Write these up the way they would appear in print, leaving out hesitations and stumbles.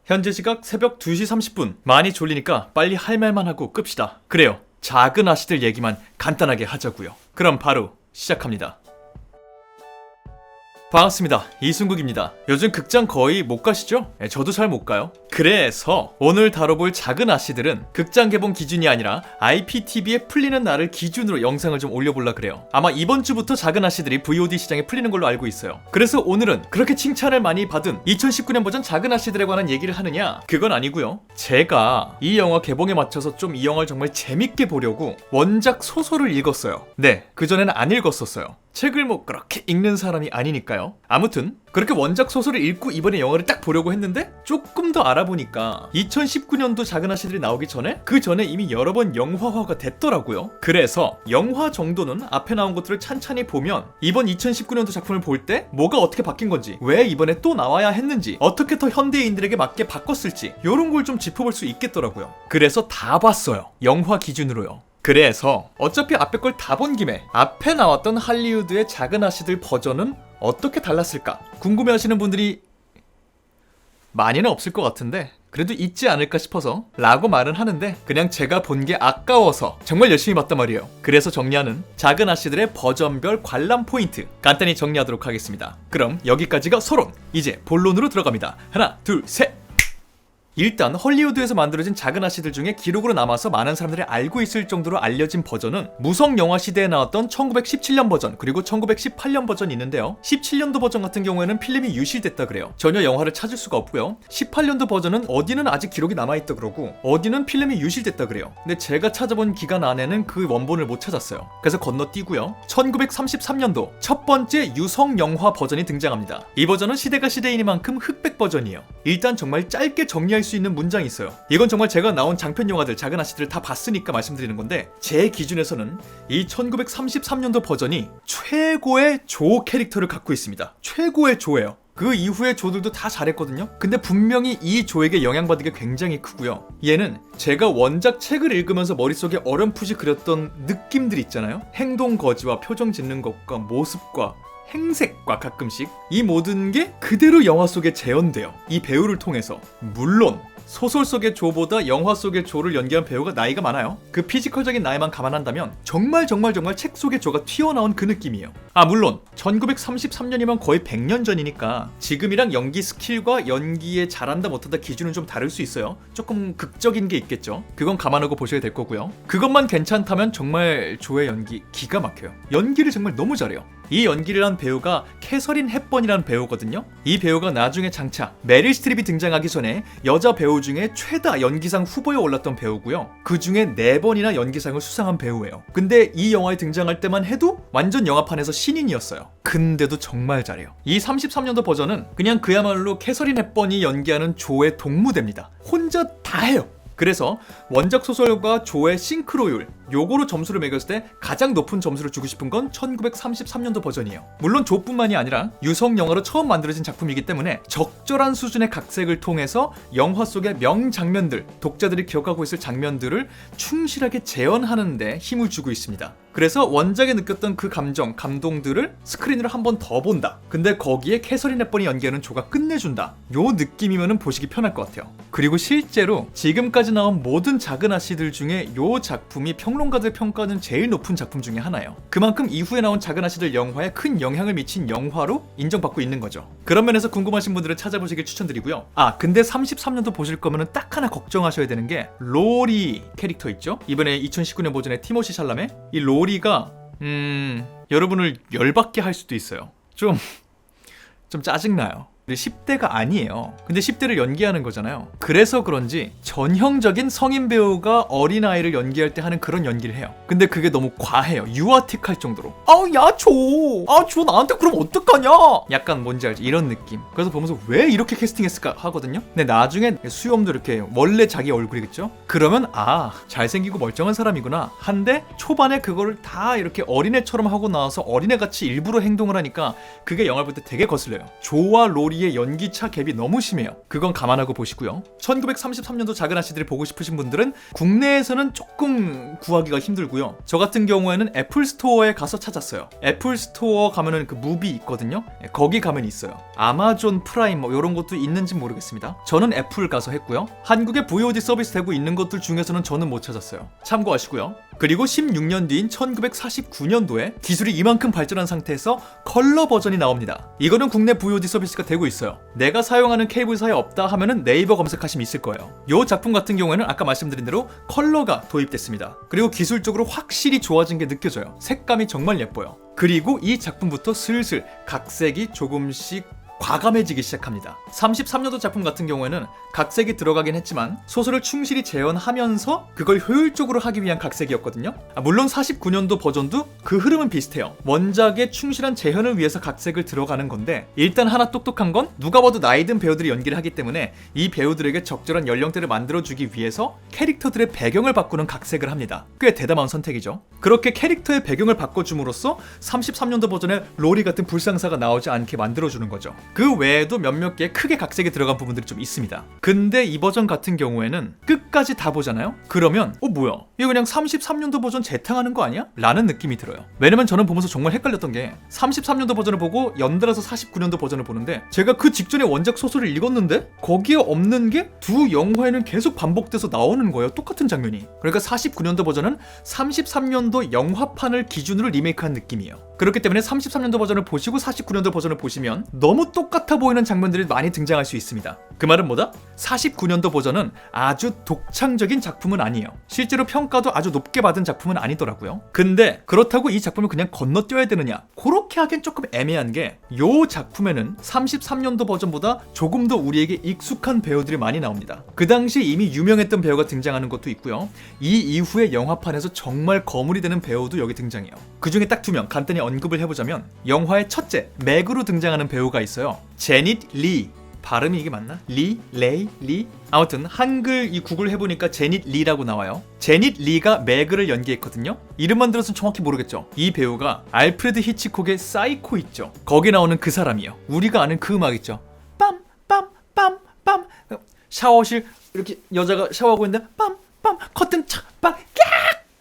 현재 시각 새벽 2시 30분. 많이 졸리니까 빨리 할 말만 하고 끕시다. 그래요. 작은 아씨들 얘기만 간단하게 하자고요. 그럼 바로 시작합니다. 반갑습니다. 이승국입니다. 요즘 극장 거의 못 가시죠? 저도 잘 못 가요. 그래서 오늘 다뤄볼 작은 아씨들은 극장 개봉 기준이 아니라 IPTV에 풀리는 날을 기준으로 영상을 좀 올려볼라 그래요. 아마 이번 주부터 작은 아씨들이 VOD 시장에 풀리는 걸로 알고 있어요. 그래서 오늘은 그렇게 칭찬을 많이 받은 2019년 버전 작은 아씨들에 관한 얘기를 하느냐? 그건 아니고요. 제가 이 영화 개봉에 맞춰서 좀 이 영화를 정말 재밌게 보려고 원작 소설을 읽었어요. 네, 그전에는 안 읽었었어요. 책을 뭐 그렇게 읽는 사람이 아니니까요. 아무튼 그렇게 원작 소설을 읽고 이번에 영화를 딱 보려고 했는데 조금 더 알아보니까 2019년도 작은 아씨들이 나오기 전에 그 전에 이미 여러 번 영화화가 됐더라고요. 그래서 영화 정도는 앞에 나온 것들을 찬찬히 보면 이번 2019년도 작품을 볼 때 뭐가 어떻게 바뀐 건지, 왜 이번에 또 나와야 했는지, 어떻게 더 현대인들에게 맞게 바꿨을지 이런 걸 좀 짚어볼 수 있겠더라고요. 그래서 다 봤어요. 영화 기준으로요. 그래서 어차피 앞에 걸 다 본 김에 앞에 나왔던 할리우드의 작은 아씨들 버전은 어떻게 달랐을까 궁금해하시는 분들이 많이는 없을 것 같은데 그래도 있지 않을까 싶어서 라고 말은 하는데 그냥 제가 본 게 아까워서 정말 열심히 봤단 말이에요. 그래서 정리하는 작은 아씨들의 버전별 관람 포인트 간단히 정리하도록 하겠습니다. 그럼 여기까지가 서론. 이제 본론으로 들어갑니다. 하나, 둘, 셋! 일단 헐리우드에서 만들어진 작은 아씨들 중에 기록으로 남아서 많은 사람들이 알고 있을 정도로 알려진 버전은 무성 영화 시대에 나왔던 1917년 버전 그리고 1918년 버전이 있는데요. 17년도 버전 같은 경우에는 필름이 유실됐다 그래요. 전혀 영화를 찾을 수가 없고요. 18년도 버전은 어디는 아직 기록이 남아있다 그러고 어디는 필름이 유실됐다 그래요. 근데 제가 찾아본 기간 안에는 그 원본을 못 찾았어요. 그래서 건너뛰고요. 1933년도 첫 번째 유성 영화 버전이 등장합니다. 이 버전은 시대가 시대이니만큼 흑백 버전이에요. 일단 정말 짧게 정리할 수 있는 문장이 있어요. 이건 정말 제가 나온 장편 영화들 작은 아씨들을 다 봤으니까 말씀드리는 건데 제 기준에서는 이 1933년도 버전이 최고의 조 캐릭터를 갖고 있습니다. 최고의 조예요. 그 이후의 조들도 다 잘했거든요. 근데 분명히 이 조에게 영향받은 게 굉장히 크고요. 얘는 제가 원작 책을 읽으면서 머릿속에 어렴풋이 그렸던 느낌들 있잖아요. 행동 거지와 표정 짓는 것과 모습과 행색과 가끔씩 이 모든 게 그대로 영화 속에 재현돼요. 이 배우를 통해서. 물론 소설 속의 조보다 영화 속의 조를 연기한 배우가 나이가 많아요. 그 피지컬적인 나이만 감안한다면 정말 책 속의 조가 튀어나온 그 느낌이에요. 물론 1933년이면 거의 100년 전이니까 지금이랑 연기 스킬과 연기에 잘한다 못한다 기준은 좀 다를 수 있어요. 조금 극적인 게 있겠죠. 그건 감안하고 보셔야 될 거고요. 그것만 괜찮다면 정말 조의 연기 기가 막혀요. 연기를 정말 너무 잘해요. 이 연기를 한 배우가 캐서린 헵번이라는 배우거든요. 이 배우가 나중에 장차 메릴 스트립이 등장하기 전에 여자 배우 중에 최다 연기상 후보에 올랐던 배우고요. 그 중에 4번이나 연기상을 수상한 배우예요. 근데 이 영화에 등장할 때만 해도 완전 영화판에서 신인이었어요. 근데도 정말 잘해요. 이 33년도 버전은 그냥 그야말로 캐서린 헵번이 연기하는 조의 동무대입니다. 혼자 다 해요. 그래서 원작 소설과 조의 싱크로율 요거로 점수를 매겼을 때 가장 높은 점수를 주고 싶은 건 1933년도 버전이에요. 물론 조뿐만이 아니라 유성 영화로 처음 만들어진 작품이기 때문에 적절한 수준의 각색을 통해서 영화 속의 명장면들, 독자들이 기억하고 있을 장면들을 충실하게 재현하는 데 힘을 주고 있습니다. 그래서 원작에 느꼈던 그 감정, 감동들을 스크린으로 한 번 더 본다. 근데 거기에 캐서린 헵번이 연기하는 조가 끝내준다. 요 느낌이면 보시기 편할 것 같아요. 그리고 실제로 지금까지 나온 모든 작은 아씨들 중에 요 작품이 평론가들 평가는 제일 높은 작품 중에 하나예요. 그만큼 이후에 나온 작은 아씨들 영화에 큰 영향을 미친 영화로 인정받고 있는 거죠. 그런 면에서 궁금하신 분들은 찾아보시길 추천드리고요. 근데 33년도 보실 거면 딱 하나 걱정하셔야 되는 게 로리 캐릭터 있죠? 이번에 2019년 버전의 티모시 샬라메? 이 로리가 여러분을 열받게 할 수도 있어요. 좀 짜증나요. 10대가 아니에요. 근데 10대를 연기하는 거잖아요. 그래서 그런지 전형적인 성인 배우가 어린아이를 연기할 때 하는 그런 연기를 해요. 근데 그게 너무 과해요. 유아틱할 정도로. 조 나한테 그럼 어떡하냐? 약간 뭔지 알지? 이런 느낌. 그래서 보면서 왜 이렇게 캐스팅했을까 하거든요. 근데 나중에 수염도 이렇게 원래 자기 얼굴이겠죠? 그러면 잘생기고 멀쩡한 사람이구나. 한데 초반에 그거를 다 이렇게 어린애처럼 하고 나와서 어린애같이 일부러 행동을 하니까 그게 영화를 볼 때 되게 거슬려요. 조와 로리 로리의 연기차 갭이 너무 심해요. 그건 감안하고 보시고요. 1933년도 작은 아씨들을 보고 싶으신 분들은 국내에서는 조금 구하기가 힘들고요. 저 같은 경우에는 애플 스토어에 가서 찾았어요. 애플 스토어 가면은 그 무비 있거든요. 거기 가면 있어요. 아마존 프라임 뭐 이런 것도 있는지 모르겠습니다. 저는 애플 가서 했고요. 한국에 VOD 서비스 되고 있는 것들 중에서는 저는 못 찾았어요. 참고하시고요. 그리고 16년 뒤인 1949년도에 기술이 이만큼 발전한 상태에서 컬러 버전이 나옵니다. 이거는 국내 VOD 서비스가 되고 있어요. 내가 사용하는 케이블사에 없다 하면은 네이버 검색하시면 있을 거예요. 이 작품 같은 경우에는 아까 말씀드린 대로 컬러가 도입됐습니다. 그리고 기술적으로 확실히 좋아진 게 느껴져요. 색감이 정말 예뻐요. 그리고 이 작품부터 슬슬 각색이 조금씩 과감해지기 시작합니다. 33년도 작품 같은 경우에는 각색이 들어가긴 했지만 소설을 충실히 재현하면서 그걸 효율적으로 하기 위한 각색이었거든요. 물론 49년도 버전도 그 흐름은 비슷해요. 원작의 충실한 재현을 위해서 각색을 들어가는 건데 일단 하나 똑똑한 건 누가 봐도 나이 든 배우들이 연기를 하기 때문에 이 배우들에게 적절한 연령대를 만들어주기 위해서 캐릭터들의 배경을 바꾸는 각색을 합니다. 꽤 대담한 선택이죠. 그렇게 캐릭터의 배경을 바꿔줌으로써 33년도 버전의 로리 같은 불상사가 나오지 않게 만들어주는 거죠. 그 외에도 몇몇 개 크게 각색이 들어간 부분들이 좀 있습니다. 근데 이 버전 같은 경우에는 끝까지 다 보잖아요? 그러면 뭐야? 이거 그냥 33년도 버전 재탕하는 거 아니야? 라는 느낌이 들어요. 왜냐면 저는 보면서 정말 헷갈렸던 게 33년도 버전을 보고 연달아서 49년도 버전을 보는데 제가 그 직전에 원작 소설을 읽었는데 거기에 없는 게 두 영화에는 계속 반복돼서 나오는 거예요. 똑같은 장면이. 그러니까 49년도 버전은 33년도 영화판을 기준으로 리메이크한 느낌이에요. 그렇기 때문에 33년도 버전을 보시고 49년도 버전을 보시면 너무 똑같아 보이는 장면들이 많이 등장할 수 있습니다. 그 말은 뭐다? 49년도 버전은 아주 독창적인 작품은 아니에요. 실제로 평가도 아주 높게 받은 작품은 아니더라고요. 근데 그렇다고 이 작품을 그냥 건너뛰어야 되느냐? 그렇게 하기엔 조금 애매한 게 이 작품에는 33년도 버전보다 조금 더 우리에게 익숙한 배우들이 많이 나옵니다. 그 당시에 이미 유명했던 배우가 등장하는 것도 있고요. 이 이후에 영화판에서 정말 거물이 되는 배우도 여기 등장해요. 그 중에 딱 2명 간단히 언급을 해보자면 영화의 첫째 맥으로 등장하는 배우가 있어요. 제닛 리. 발음이 이게 맞나? 리? 아무튼 한글 이 구글 해보니까 제닛 리라고 나와요. 제닛 리가 맥을 연기했거든요. 이름만 들어서는 정확히 모르겠죠. 이 배우가 알프레드 히치콕의 사이코 있죠. 거기 나오는 그 사람이에요. 우리가 아는 그 음악 있죠. 빰 샤워실 이렇게 여자가 샤워하고 있는데 빰 커튼 착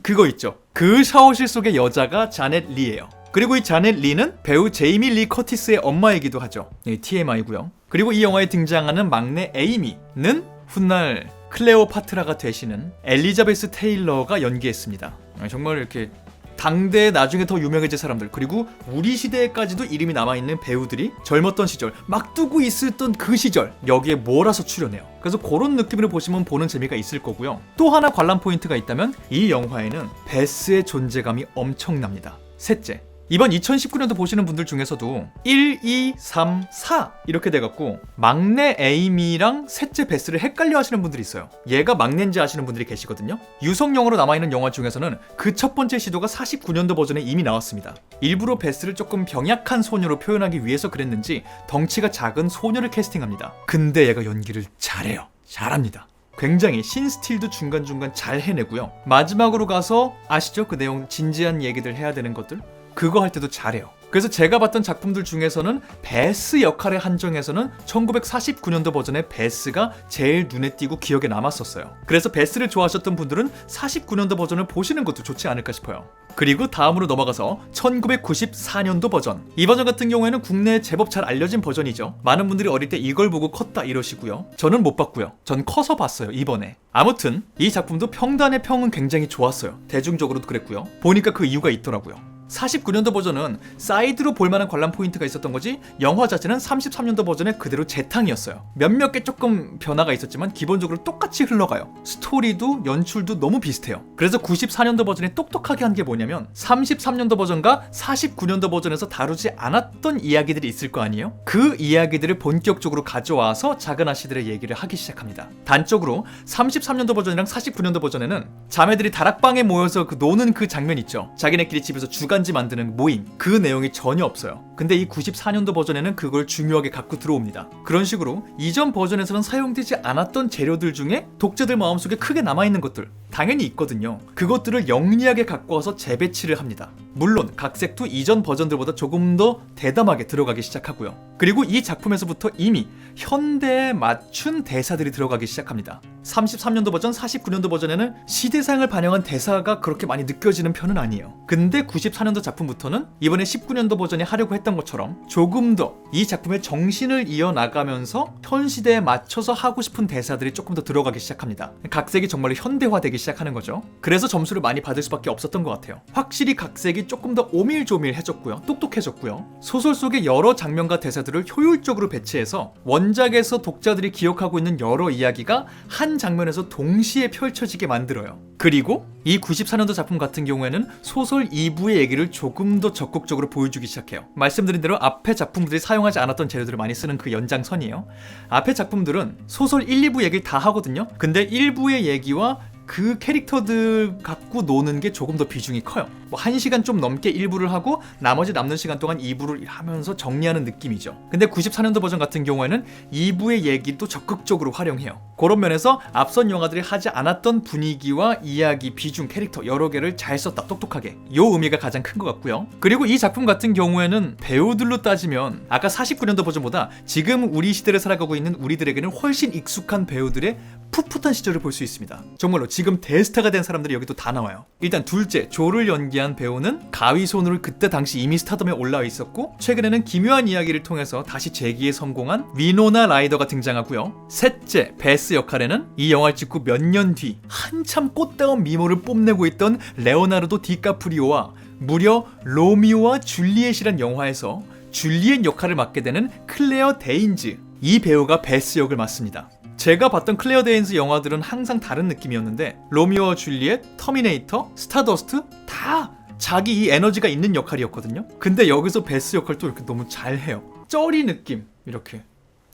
그거 있죠. 그 샤워실 속의 여자가 자넷 리예요. 그리고 이 자넷 리는 배우 제이미 리 커티스의 엄마이기도 하죠. TMI고요. 그리고 이 영화에 등장하는 막내 에이미는 훗날 클레오파트라가 되시는 엘리자베스 테일러가 연기했습니다. 정말 이렇게 당대에 나중에 더 유명해질 사람들, 그리고 우리 시대에까지도 이름이 남아있는 배우들이 젊었던 시절 막 뜨고 있었던 그 시절 여기에 몰아서 출연해요. 그래서 그런 느낌으로 보시면 보는 재미가 있을 거고요. 또 하나 관람 포인트가 있다면 이 영화에는 베스의 존재감이 엄청납니다. 셋째, 이번 2019년도 보시는 분들 중에서도 1, 2, 3, 4 이렇게 돼갖고 막내 에이미랑 셋째 베스를 헷갈려 하시는 분들이 있어요. 얘가 막내인지 아시는 분들이 계시거든요. 유성영어로 남아있는 영화 중에서는 그 첫 번째 시도가 49년도 버전에 이미 나왔습니다. 일부러 베스를 조금 병약한 소녀로 표현하기 위해서 그랬는지 덩치가 작은 소녀를 캐스팅합니다. 근데 얘가 연기를 잘해요. 잘합니다. 굉장히 신스틸도 중간중간 잘 해내고요. 마지막으로 가서 아시죠? 그 내용 진지한 얘기들 해야 되는 것들? 그거 할 때도 잘해요. 그래서 제가 봤던 작품들 중에서는 베스 역할에 한정해서는 1949년도 버전의 베스가 제일 눈에 띄고 기억에 남았었어요. 그래서 베스를 좋아하셨던 분들은 49년도 버전을 보시는 것도 좋지 않을까 싶어요. 그리고 다음으로 넘어가서 1994년도 버전. 이 버전 같은 경우에는 국내에 제법 잘 알려진 버전이죠. 많은 분들이 어릴 때 이걸 보고 컸다 이러시고요. 저는 못 봤고요. 전 커서 봤어요, 이번에. 아무튼 이 작품도 평단의 평은 굉장히 좋았어요. 대중적으로도 그랬고요. 보니까 그 이유가 있더라고요. 49년도 버전은 사이드로 볼만한 관람 포인트가 있었던 거지 영화 자체는 33년도 버전의 그대로 재탕이었어요. 몇몇 개 조금 변화가 있었지만 기본적으로 똑같이 흘러가요. 스토리도 연출도 너무 비슷해요. 그래서 94년도 버전이 똑똑하게 한 게 뭐냐면 33년도 버전과 49년도 버전에서 다루지 않았던 이야기들이 있을 거 아니에요? 그 이야기들을 본격적으로 가져와서 작은 아씨들의 얘기를 하기 시작합니다. 단적으로 33년도 버전이랑 49년도 버전에는 자매들이 다락방에 모여서 노는 그 장면 있죠. 자기네끼리 집에서 주간지 만드는 모임. 그 내용이 전혀 없어요. 근데 이 94년도 버전에는 그걸 중요하게 갖고 들어옵니다. 그런 식으로 이전 버전에서는 사용되지 않았던 재료들 중에 독자들 마음속에 크게 남아있는 것들 당연히 있거든요. 그것들을 영리하게 갖고 와서 재배치를 합니다. 물론 각색도 이전 버전들보다 조금 더 대담하게 들어가기 시작하고요. 그리고 이 작품에서부터 이미 현대에 맞춘 대사들이 들어가기 시작합니다. 33년도 버전, 49년도 버전에는 시대상을 반영한 대사가 그렇게 많이 느껴지는 편은 아니에요. 근데 94년도 작품부터는 이번에 19년도 버전이 하려고 했던 것처럼 조금 더 이 작품의 정신을 이어나가면서 현 시대에 맞춰서 하고 싶은 대사들이 조금 더 들어가기 시작합니다. 각색이 정말로 현대화되기 시작하는 거죠. 그래서 점수를 많이 받을 수밖에 없었던 것 같아요. 확실히 각색이 조금 더 오밀조밀해졌고요. 똑똑해졌고요. 소설 속의 여러 장면과 대사들을 효율적으로 배치해서 원작에서 독자들이 기억하고 있는 여러 이야기가 한 장면에서 동시에 펼쳐지게 만들어요. 그리고 이 94년도 작품 같은 경우에는 소설 2부의 얘기를 조금 더 적극적으로 보여주기 시작해요. 말씀드린 대로 앞에 작품들이 사용하지 않았던 재료들을 많이 쓰는 그 연장선이에요. 앞에 작품들은 소설 1, 2부 얘기를 다 하거든요. 근데 1부의 얘기와 그 캐릭터들 갖고 노는 게 조금 더 비중이 커요. 뭐 1시간 좀 넘게 1부를 하고 나머지 남는 시간 동안 2부를 하면서 정리하는 느낌이죠. 근데 94년도 버전 같은 경우에는 2부의 얘기도 적극적으로 활용해요. 그런 면에서 앞선 영화들이 하지 않았던 분위기와 이야기, 비중, 캐릭터 여러 개를 잘 썼다, 똑똑하게. 요 의미가 가장 큰 것 같고요. 그리고 이 작품 같은 경우에는 배우들로 따지면 아까 49년도 버전보다 지금 우리 시대를 살아가고 있는 우리들에게는 훨씬 익숙한 배우들의 풋풋한 시절을 볼 수 있습니다. 정말로 지금 대스타가 된 사람들이 여기도 다 나와요. 일단 둘째, 조를 연기한 배우는 가위손으로 그때 당시 이미 스타덤에 올라와 있었고 최근에는 기묘한 이야기를 통해서 다시 재기에 성공한 위노나 라이더가 등장하고요. 셋째, 베스 역할에는 이 영화를 찍고 몇 년 뒤 한참 꽃다운 미모를 뽐내고 있던 레오나르도 디카프리오와 무려 로미오와 줄리엣이란 영화에서 줄리엣 역할을 맡게 되는 클레어 데인즈, 이 배우가 베스 역을 맡습니다. 제가 봤던 클레어 데인즈 영화들은 항상 다른 느낌이었는데 로미오와 줄리엣, 터미네이터, 스타더스트 다 자기 이 에너지가 있는 역할이었거든요. 근데 여기서 베스 역할도 이렇게 너무 잘해요. 쩌리 느낌, 이렇게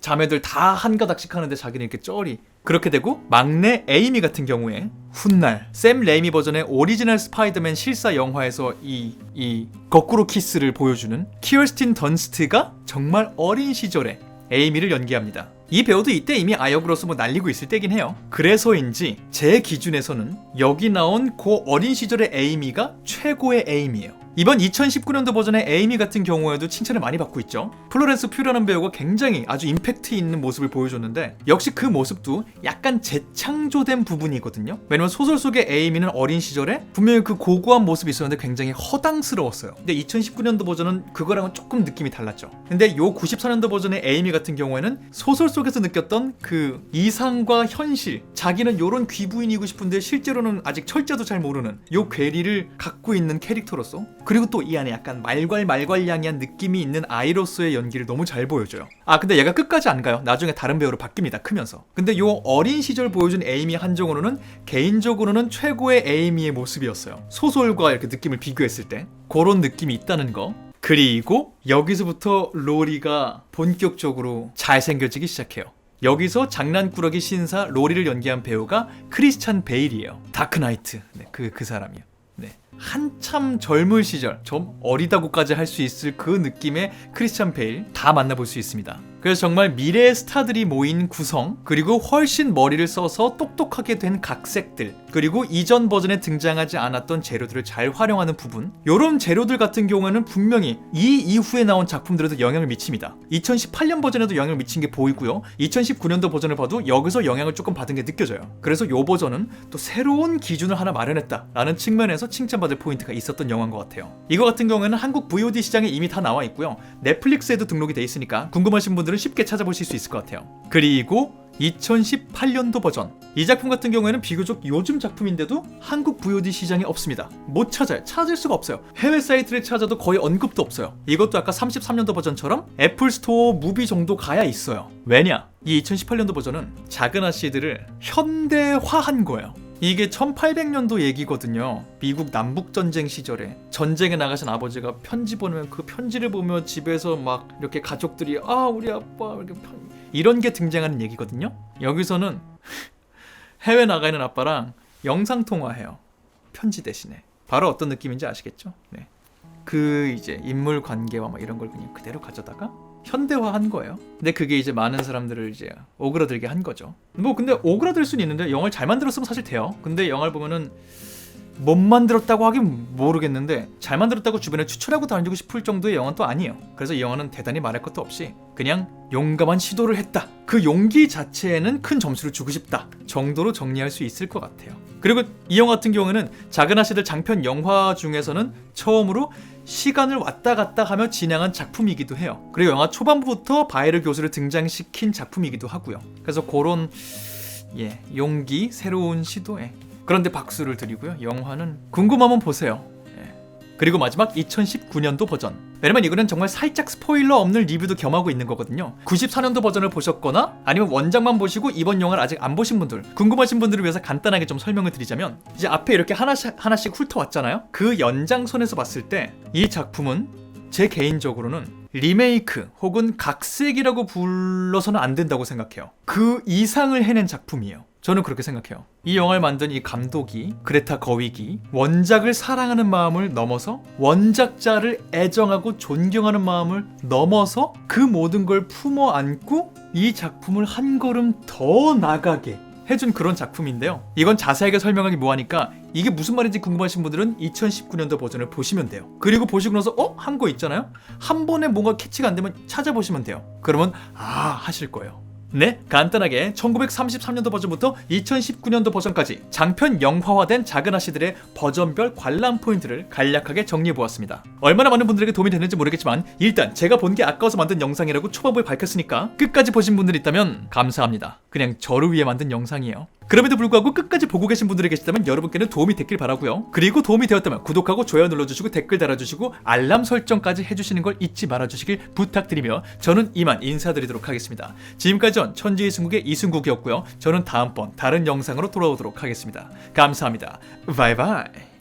자매들 다 한 가닥씩 하는데 자기는 이렇게 쩌리. 그렇게 되고 막내 에이미 같은 경우에 훗날 샘 레이미 버전의 오리지널 스파이더맨 실사 영화에서 이 거꾸로 키스를 보여주는 키어스틴 던스트가 정말 어린 시절에 에이미를 연기합니다. 이 배우도 이때 이미 아역으로서 뭐 날리고 있을 때긴 해요. 그래서인지 제 기준에서는 여기 나온 그 어린 시절의 에이미가 최고의 에이미예요. 이번 2019년도 버전의 에이미 같은 경우에도 칭찬을 많이 받고 있죠. 플로렌스 퓨라는 배우가 굉장히 아주 임팩트 있는 모습을 보여줬는데 역시 그 모습도 약간 재창조된 부분이거든요. 왜냐면 소설 속의 에이미는 어린 시절에 분명히 그 고고한 모습이 있었는데 굉장히 허당스러웠어요. 근데 2019년도 버전은 그거랑은 조금 느낌이 달랐죠. 근데 요 94년도 버전의 에이미 같은 경우에는 소설 속에서 느꼈던 그 이상과 현실, 자기는 요런 귀부인이고 싶은데 실제로는 아직 철자도 잘 모르는 요 괴리를 갖고 있는 캐릭터로서, 그리고 또 이 안에 약간 말괄량이한 느낌이 있는 아이로서의 연기를 너무 잘 보여줘요. 아 근데 얘가 끝까지 안 가요. 나중에 다른 배우로 바뀝니다. 크면서. 근데 요 어린 시절 보여준 에이미 한정으로는 개인적으로는 최고의 에이미의 모습이었어요. 소설과 이렇게 느낌을 비교했을 때 그런 느낌이 있다는 거. 그리고 여기서부터 로리가 본격적으로 잘생겨지기 시작해요. 여기서 장난꾸러기 신사 로리를 연기한 배우가 크리스찬 베일이에요. 다크나이트. 네, 그 사람이요. 네. 한참 젊을 시절, 좀 어리다고까지 할 수 있을 그 느낌의 크리스찬 베일 다 만나볼 수 있습니다. 그래서 정말 미래의 스타들이 모인 구성, 그리고 훨씬 머리를 써서 똑똑하게 된 각색들, 그리고 이전 버전에 등장하지 않았던 재료들을 잘 활용하는 부분, 요런 재료들 같은 경우에는 분명히 이 이후에 나온 작품들에도 영향을 미칩니다. 2018년 버전에도 영향을 미친 게 보이고요. 2019년도 버전을 봐도 여기서 영향을 조금 받은 게 느껴져요. 그래서 요 버전은 또 새로운 기준을 하나 마련했다라는 측면에서 칭찬받을 포인트가 있었던 영화인 것 같아요. 이거 같은 경우에는 한국 VOD 시장에 이미 다 나와 있고요. 넷플릭스에도 등록이 돼 있으니까 궁금하신 분들은 쉽게 찾아보실 수 있을 것 같아요. 그리고 2018년도 버전, 이 작품 같은 경우에는 비교적 요즘 작품인데도 한국 VOD 시장에 없습니다. 못 찾아요. 찾을 수가 없어요. 해외 사이트를 찾아도 거의 언급도 없어요. 이것도 아까 33년도 버전처럼 애플 스토어 무비 정도 가야 있어요. 왜냐? 이 2018년도 버전은 작은 아씨들을 현대화한 거예요. 이게 1800년도 얘기거든요. 미국 남북전쟁 시절에 전쟁에 나가신 아버지가 편지 보내면 그 편지를 보며 집에서 막 이렇게 가족들이 우리 아빠 이렇게 이런 게 등장하는 얘기거든요. 여기서는 해외 나가 있는 아빠랑 영상통화해요. 편지 대신에. 바로 어떤 느낌인지 아시겠죠? 네. 그 이제 인물 관계와 막 이런 걸 그냥 그대로 가져다가 현대화한 거예요. 근데 그게 이제 많은 사람들을 이제 오그라들게 한 거죠. 뭐 근데 오그라들 수는 있는데 영화를 잘 만들었으면 사실 돼요. 근데 영화를 보면은 못 만들었다고 하긴 모르겠는데 잘 만들었다고 주변에 추천하고 다니고 싶을 정도의 영화는 또 아니에요. 그래서 이 영화는 대단히 말할 것도 없이 그냥 용감한 시도를 했다, 그 용기 자체에는 큰 점수를 주고 싶다 정도로 정리할 수 있을 것 같아요. 그리고 이 영화 같은 경우에는 작은 아씨들 장편 영화 중에서는 처음으로 시간을 왔다 갔다 하며 진행한 작품이기도 해요. 그리고 영화 초반부터 바이를 교수를 등장시킨 작품이기도 하고요. 그래서 그런 용기, 새로운 시도에 그런데 박수를 드리고요. 영화는 궁금하면 보세요. 그리고 마지막 2019년도 버전. 왜냐면 이거는 정말 살짝 스포일러 없는 리뷰도 겸하고 있는 거거든요. 94년도 버전을 보셨거나 아니면 원작만 보시고 이번 영화를 아직 안 보신 분들, 궁금하신 분들을 위해서 간단하게 좀 설명을 드리자면, 이제 앞에 이렇게 하나씩 훑어왔잖아요. 그 연장선에서 봤을 때 이 작품은 제 개인적으로는 리메이크 혹은 각색이라고 불러서는 안 된다고 생각해요. 그 이상을 해낸 작품이에요. 저는 그렇게 생각해요. 이 영화를 만든 이 감독이, 그레타 거윅이 원작을 사랑하는 마음을 넘어서 원작자를 애정하고 존경하는 마음을 넘어서 그 모든 걸 품어 안고 이 작품을 한 걸음 더 나가게 해준 그런 작품인데요. 이건 자세하게 설명하기 뭐하니까 이게 무슨 말인지 궁금하신 분들은 2019년도 버전을 보시면 돼요. 그리고 보시고 나서 한 거 있잖아요? 한 번에 뭔가 캐치가 안 되면 찾아보시면 돼요. 그러면 하실 거예요. 네, 간단하게 1933년도 버전부터 2019년도 버전까지 장편 영화화된 작은 아씨들의 버전별 관람 포인트를 간략하게 정리해보았습니다. 얼마나 많은 분들에게 도움이 됐는지 모르겠지만 일단 제가 본 게 아까워서 만든 영상이라고 초반부에 밝혔으니까 끝까지 보신 분들 있다면 감사합니다. 그냥 저를 위해 만든 영상이에요. 그럼에도 불구하고 끝까지 보고 계신 분들이 계시다면 여러분께는 도움이 됐길 바라고요. 그리고 도움이 되었다면 구독하고 좋아요 눌러주시고 댓글 달아주시고 알람 설정까지 해주시는 걸 잊지 말아주시길 부탁드리며 저는 이만 인사드리도록 하겠습니다. 지금까지 전 천지의 승국의 이승국이었고요. 저는 다음번 다른 영상으로 돌아오도록 하겠습니다. 감사합니다. 바이바이.